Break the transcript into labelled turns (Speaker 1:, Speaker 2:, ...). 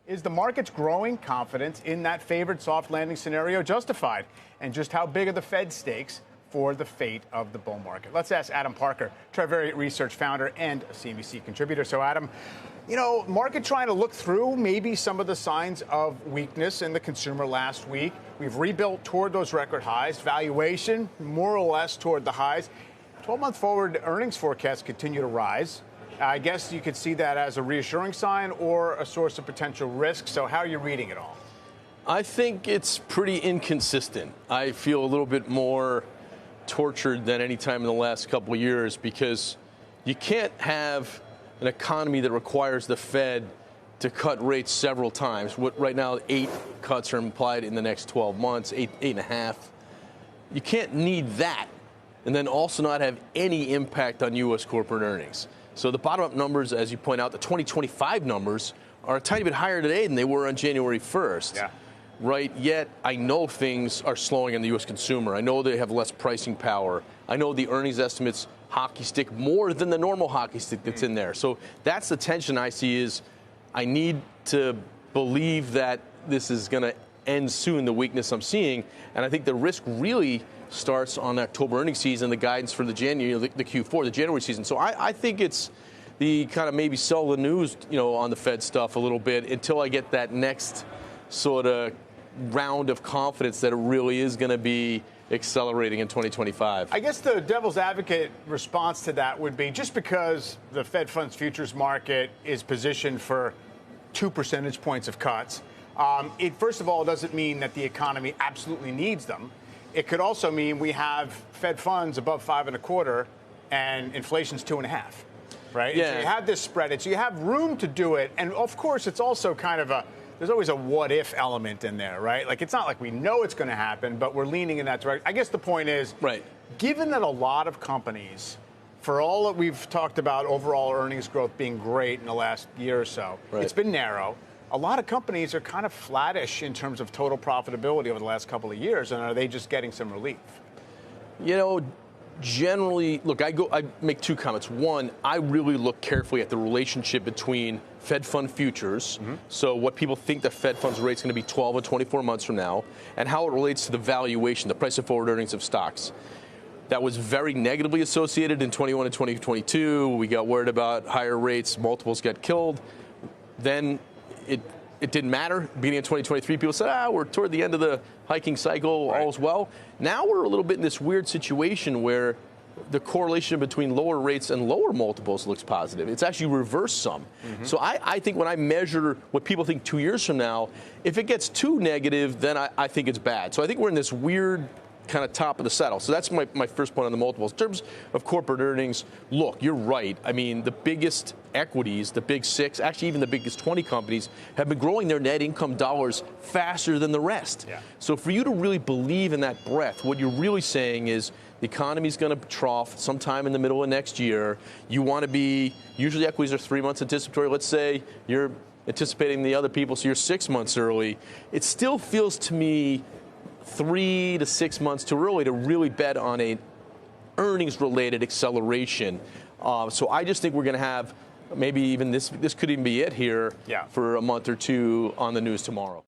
Speaker 1: Is the market's growing confidence in that favored soft landing scenario justified? And just how big are the Fed stakes for the fate of the bull market? Let's ask Adam Parker, Trivariate Research founder and a CNBC contributor. So, Adam, market trying to look through maybe some of the signs of weakness in the consumer last week. We've rebuilt toward those record highs. Valuation, more or less toward the highs. 12-month forward earnings forecasts continue to rise. I guess you could see that as a reassuring sign or a source of potential risk. So how are you reading it all?
Speaker 2: I think it's pretty inconsistent. I feel a little bit more tortured than any time in the last couple of years because you can't have an economy that requires the Fed to cut rates several times. Right now, 8 cuts are implied in the next 12 months, 8.5. You can't need that and then also not have any impact on U.S. corporate earnings. So the bottom-up numbers, as you point out, the 2025 numbers are a tiny bit higher today than they were on January 1st.
Speaker 1: Yeah.
Speaker 2: Right? Yet I know things are slowing in the U.S. consumer. I know they have less pricing power. I know the earnings estimates hockey stick more than the normal hockey stick that's in there. So that's the tension I see is I need to believe that this is going to end soon, the weakness I'm seeing. And I think the risk really starts on October earnings season, the guidance for the January, the Q4, the January season. So I think it's the kind of maybe sell the news, on the Fed stuff a little bit until I get that next sort of round of confidence that it really is going to be accelerating in 2025.
Speaker 1: I guess the devil's advocate response to that would be just because the Fed funds futures market is positioned for 2 percentage points of cuts, it first of all doesn't mean that the economy absolutely needs them. It could also mean we have Fed funds above 5.25 and inflation's 2.5, right?
Speaker 2: Yeah.
Speaker 1: And so you have this spread. So you have room to do it. And of course, it's also kind of there's always a what if element in there, right? Like it's not like we know it's going to happen, but we're leaning in that direction. I guess the point is,
Speaker 2: right,
Speaker 1: given that a lot of companies, for all that we've talked about overall earnings growth being great in the last year or so,
Speaker 2: right,
Speaker 1: it's been narrow. A lot of companies are kind of flattish in terms of total profitability over the last couple of years, and are they just getting some relief?
Speaker 2: Generally, look, I make 2 comments. One, I really look carefully at the relationship between Fed fund futures, so what people think the Fed funds rate is going to be 12 and 24 months from now, and how it relates to the valuation, the price of forward earnings of stocks. That was very negatively associated in 21 and 2022. We got worried about higher rates, multiples got killed. Then it didn't matter. Beginning of 2023, people said, we're toward the end of the hiking cycle,
Speaker 1: right,
Speaker 2: all's well. Now we're a little bit in this weird situation where the correlation between lower rates and lower multiples looks positive. It's actually reversed some. So I think when I measure what people think 2 years from now, if it gets too negative, then I think it's bad. So I think we're in this weird kind of top of the saddle. So that's my first point on the multiples. In terms of corporate earnings, look, you're right. I mean, the biggest equities, the big 6, actually even the biggest 20 companies have been growing their net income dollars faster than the rest.
Speaker 1: Yeah.
Speaker 2: So for you to really believe in that breadth, what you're really saying is the economy's going to trough sometime in the middle of next year. You want to be, usually equities are 3 months anticipatory. Let's say you're anticipating the other people, so you're 6 months early. It still feels to me 3 to 6 months too early to really bet on a earnings-related acceleration. So I just think we're going to have maybe even this could even be it here for a month or two on the news tomorrow.